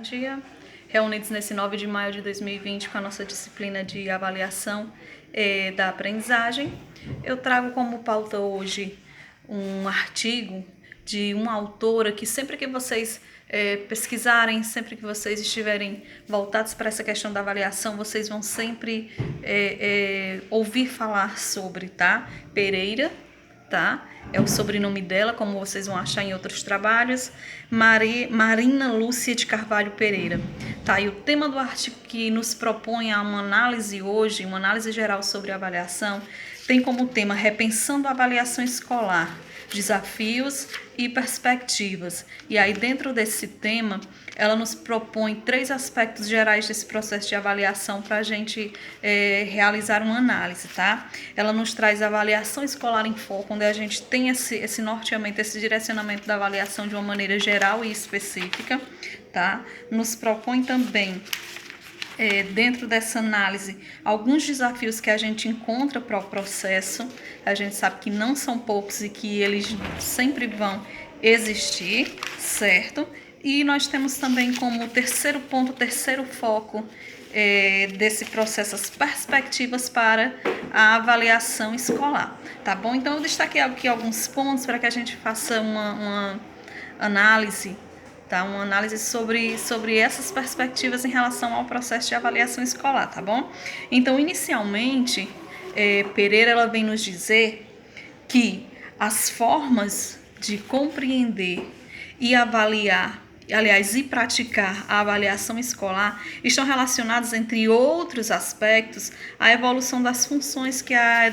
dia. Reunidos nesse 9 de maio de 2020 com a nossa disciplina de avaliação da aprendizagem, eu trago como pauta hoje um artigo de uma autora que sempre que vocês pesquisarem, sempre que vocês estiverem voltados para essa questão da avaliação, vocês vão sempre ouvir falar sobre, tá? Pereira, tá? É o sobrenome dela, como vocês vão achar em outros trabalhos, Marina Lúcia de Carvalho Pereira. Tá, e o tema do artigo que nos propõe uma análise hoje, uma análise geral sobre a avaliação, tem como tema Repensando a Avaliação Escolar, Desafios e Perspectivas. E aí, dentro desse tema, ela nos propõe 3 aspectos gerais desse processo de avaliação para a gente realizar uma análise, tá? Ela nos traz a avaliação escolar em foco, onde a gente tem esse norteamento, esse direcionamento da avaliação de uma maneira geral e específica, tá? Nos propõe também, dentro dessa análise, alguns desafios que a gente encontra para o processo. A gente sabe que não são poucos e que eles sempre vão existir, certo? E nós temos também como terceiro ponto, terceiro foco desse processo, as perspectivas para a avaliação escolar, tá bom? Então, eu destaquei aqui alguns pontos para que a gente faça uma análise, tá? Uma análise sobre essas perspectivas em relação ao processo de avaliação escolar, tá bom? Então, inicialmente, Pereira ela vem nos dizer que as formas de compreender e avaliar, aliás, e praticar a avaliação escolar estão relacionadas, entre outros aspectos, à evolução das funções que a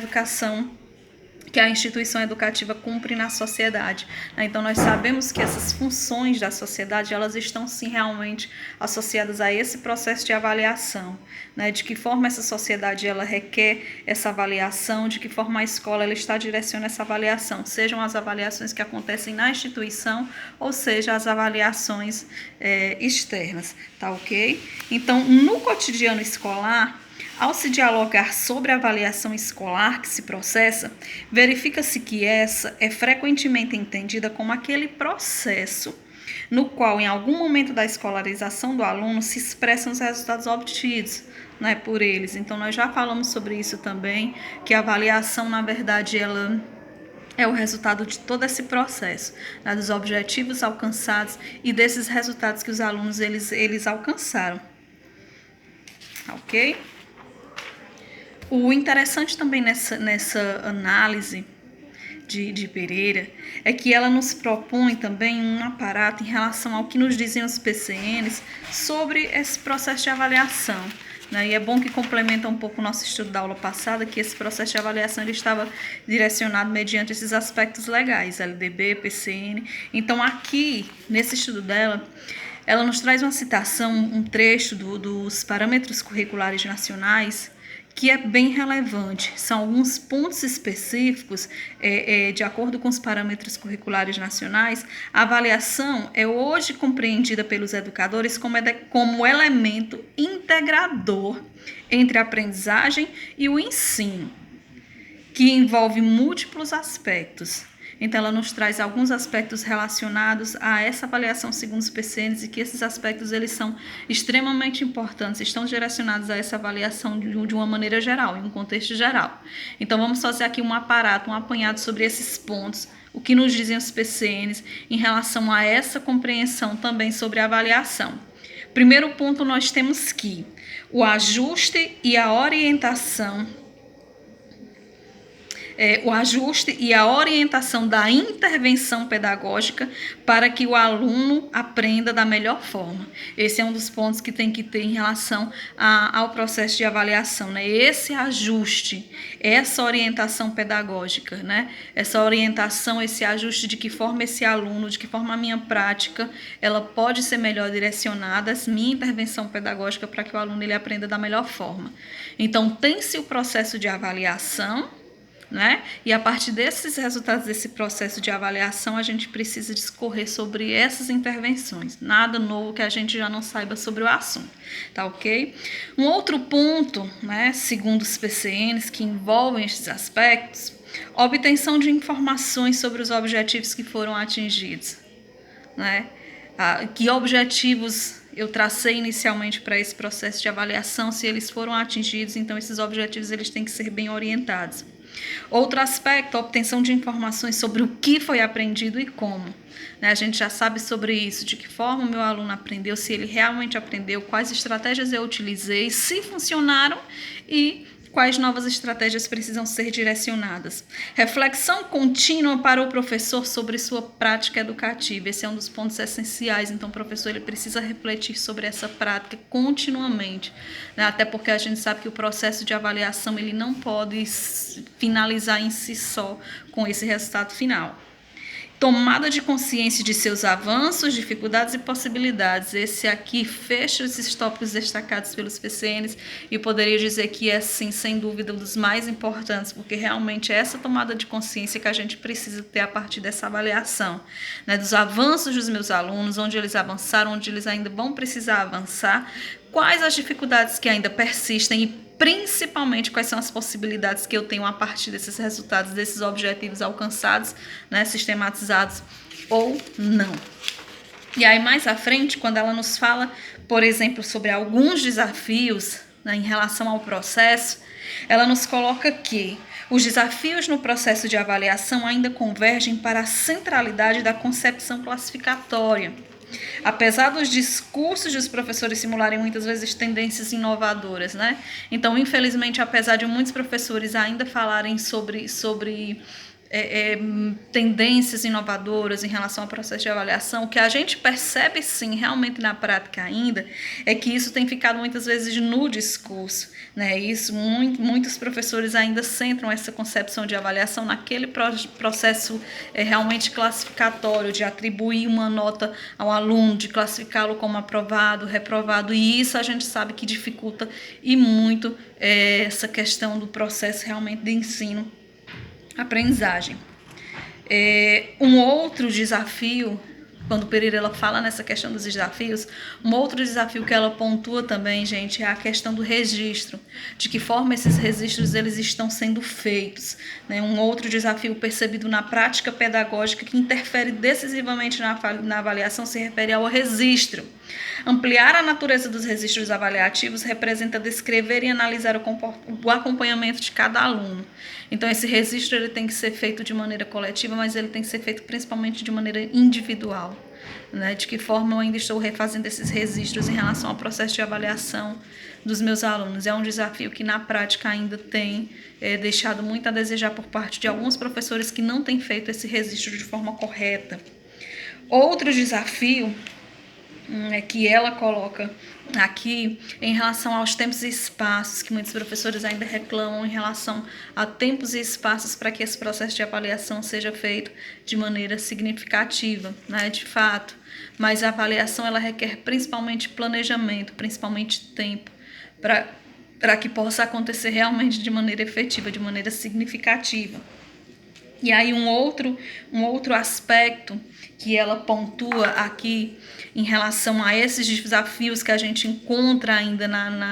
instituição educativa cumpre na sociedade. Então, nós sabemos que essas funções da sociedade, elas estão, sim, realmente associadas a esse processo de avaliação, né? De que forma essa sociedade, ela requer essa avaliação, de que forma a escola, ela está direcionando essa avaliação, sejam as avaliações que acontecem na instituição, ou seja, as avaliações externas, tá ok? Então, no cotidiano escolar, ao se dialogar sobre a avaliação escolar que se processa, verifica-se que essa é frequentemente entendida como aquele processo no qual, em algum momento da escolarização do aluno, se expressam os resultados obtidos, né, por eles. Então, nós já falamos sobre isso também, que a avaliação, na verdade, ela é o resultado de todo esse processo, né, dos objetivos alcançados e desses resultados que os alunos eles alcançaram. Ok? O interessante também nessa análise de Pereira é que ela nos propõe também um aparato em relação ao que nos dizem os PCNs sobre esse processo de avaliação, né? E é bom que complementa um pouco o nosso estudo da aula passada, que esse processo de avaliação ele estava direcionado mediante esses aspectos legais, LDB, PCN. Então, aqui, nesse estudo dela, ela nos traz uma citação, um trecho dos parâmetros curriculares nacionais, que é bem relevante. São alguns pontos específicos, de acordo com os parâmetros curriculares nacionais. A avaliação é hoje compreendida pelos educadores como elemento integrador entre a aprendizagem e o ensino, que envolve múltiplos aspectos. Então, ela nos traz alguns aspectos relacionados a essa avaliação segundo os PCNs e que esses aspectos eles são extremamente importantes, estão direcionados a essa avaliação de uma maneira geral, em um contexto geral. Então, vamos fazer aqui um aparato, um apanhado sobre esses pontos, o que nos dizem os PCNs em relação a essa compreensão também sobre a avaliação. Primeiro ponto, nós temos que o ajuste e a orientação da intervenção pedagógica para que o aluno aprenda da melhor forma. Esse é um dos pontos que tem que ter em relação ao processo de avaliação, né? Esse ajuste, essa orientação pedagógica, né? Essa orientação, esse ajuste de que forma esse aluno, de que forma a minha prática, ela pode ser melhor direcionada, essa minha intervenção pedagógica para que o aluno ele aprenda da melhor forma. Então, tem-se o processo de avaliação, né? E a partir desses resultados desse processo de avaliação, a gente precisa discorrer sobre essas intervenções. Nada novo que a gente já não saiba sobre o assunto, tá ok? Um outro ponto, né, segundo os PCNs, que envolvem esses aspectos, obtenção de informações sobre os objetivos que foram atingidos, né? Que objetivos eu tracei inicialmente para esse processo de avaliação, se eles foram atingidos, então esses objetivos eles têm que ser bem orientados. Outro aspecto, a obtenção de informações sobre o que foi aprendido e como. Né? A gente já sabe sobre isso, de que forma o meu aluno aprendeu, se ele realmente aprendeu, quais estratégias eu utilizei, se funcionaram e quais novas estratégias precisam ser direcionadas. Reflexão contínua para o professor sobre sua prática educativa. Esse é um dos pontos essenciais. Então, o professor ele precisa refletir sobre essa prática continuamente, né? Até porque a gente sabe que o processo de avaliação ele não pode finalizar em si só com esse resultado final. Tomada de consciência de seus avanços, dificuldades e possibilidades. Esse aqui fecha esses tópicos destacados pelos PCNs e poderia dizer que é, sim, sem dúvida, um dos mais importantes, porque realmente é essa tomada de consciência que a gente precisa ter a partir dessa avaliação, né, dos avanços dos meus alunos, onde eles avançaram, onde eles ainda vão precisar avançar, quais as dificuldades que ainda persistem e principalmente quais são as possibilidades que eu tenho a partir desses resultados, desses objetivos alcançados, né, sistematizados ou não. E aí mais à frente, quando ela nos fala, por exemplo, sobre alguns desafios, né, em relação ao processo, ela nos coloca que os desafios no processo de avaliação ainda convergem para a centralidade da concepção classificatória. Apesar dos discursos dos professores simularem muitas vezes tendências inovadoras, né? Então, infelizmente, apesar de muitos professores ainda falarem sobre tendências inovadoras em relação ao processo de avaliação, o que a gente percebe sim realmente na prática ainda é que isso tem ficado muitas vezes no discurso, né? Isso muitos professores ainda centram essa concepção de avaliação naquele processo realmente classificatório, de atribuir uma nota ao aluno, de classificá-lo como aprovado, reprovado, e isso a gente sabe que dificulta e muito essa questão do processo realmente de ensino aprendizagem. Um outro desafio, quando Pereira ela fala nessa questão dos desafios, um outro desafio que ela pontua também, gente, é a questão do registro, de que forma esses registros eles estão sendo feitos, né? Um outro desafio percebido na prática pedagógica que interfere decisivamente na avaliação se refere ao registro. Ampliar a natureza dos registros avaliativos representa descrever e analisar o acompanhamento de cada aluno. Então, esse registro ele tem que ser feito de maneira coletiva, mas ele tem que ser feito principalmente de maneira individual. Né? De que forma eu ainda estou refazendo esses registros em relação ao processo de avaliação dos meus alunos. É um desafio que na prática ainda tem deixado muito a desejar por parte de alguns professores que não têm feito esse registro de forma correta. Outro desafio que ela coloca aqui em relação aos tempos e espaços, que muitos professores ainda reclamam em relação a tempos e espaços para que esse processo de avaliação seja feito de maneira significativa, né, de fato. Mas a avaliação ela requer principalmente planejamento, principalmente tempo, para que possa acontecer realmente de maneira efetiva, de maneira significativa. E aí um outro aspecto que ela pontua aqui em relação a esses desafios que a gente encontra ainda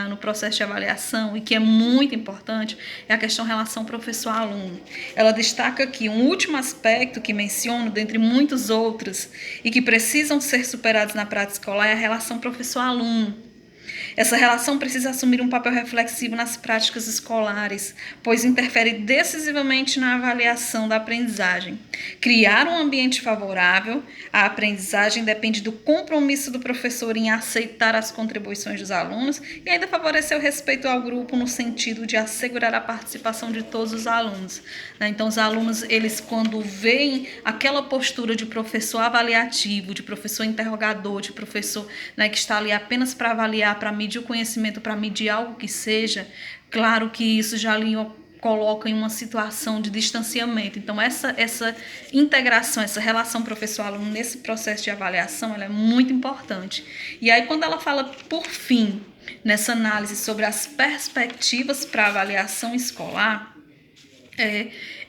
no processo de avaliação e que é muito importante é a questão relação professor-aluno. Ela destaca aqui um último aspecto que menciono, dentre muitos outros, e que precisam ser superados na prática escolar é a relação professor-aluno. Essa relação precisa assumir um papel reflexivo nas práticas escolares, pois interfere decisivamente na avaliação da aprendizagem. Criar um ambiente favorável à aprendizagem depende do compromisso do professor em aceitar as contribuições dos alunos e ainda favorecer o respeito ao grupo no sentido de assegurar a participação de todos os alunos. Então, os alunos, eles quando veem aquela postura de professor avaliativo, de professor interrogador, de professor, né, que está ali apenas para avaliar, para medir o conhecimento, para medir algo que seja, claro que isso já lhe coloca em uma situação de distanciamento. Então, essa integração, essa relação professor-aluno nesse processo de avaliação, ela é muito importante. E aí, quando ela fala, por fim, nessa análise sobre as perspectivas para a avaliação escolar,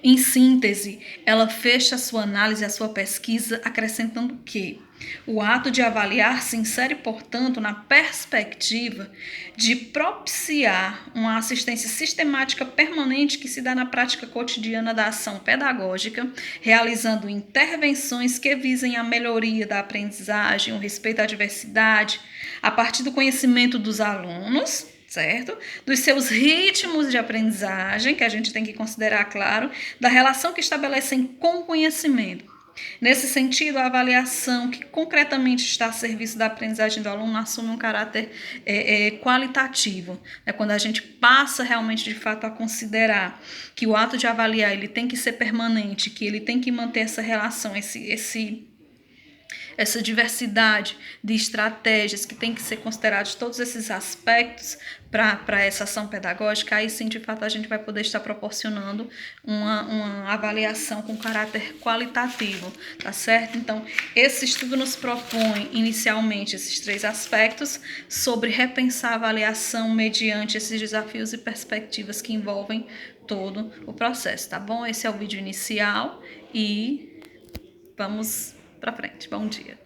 Em síntese, ela fecha a sua análise, a sua pesquisa, acrescentando que o ato de avaliar se insere, portanto, na perspectiva de propiciar uma assistência sistemática permanente que se dá na prática cotidiana da ação pedagógica, realizando intervenções que visem a melhoria da aprendizagem, o respeito à diversidade, a partir do conhecimento dos alunos, certo? Dos seus ritmos de aprendizagem, que a gente tem que considerar, claro, da relação que estabelecem com o conhecimento. Nesse sentido, a avaliação que concretamente está a serviço da aprendizagem do aluno assume um caráter qualitativo, né? Quando a gente passa realmente, de fato, a considerar que o ato de avaliar ele tem que ser permanente, que ele tem que manter essa relação, essa diversidade de estratégias que tem que ser considerados todos esses aspectos para essa ação pedagógica, aí sim, de fato, a gente vai poder estar proporcionando uma avaliação com caráter qualitativo, tá certo? Então, esse estudo nos propõe, inicialmente, esses 3 aspectos sobre repensar a avaliação mediante esses desafios e perspectivas que envolvem todo o processo, tá bom? Esse é o vídeo inicial e vamos para frente. Bom dia.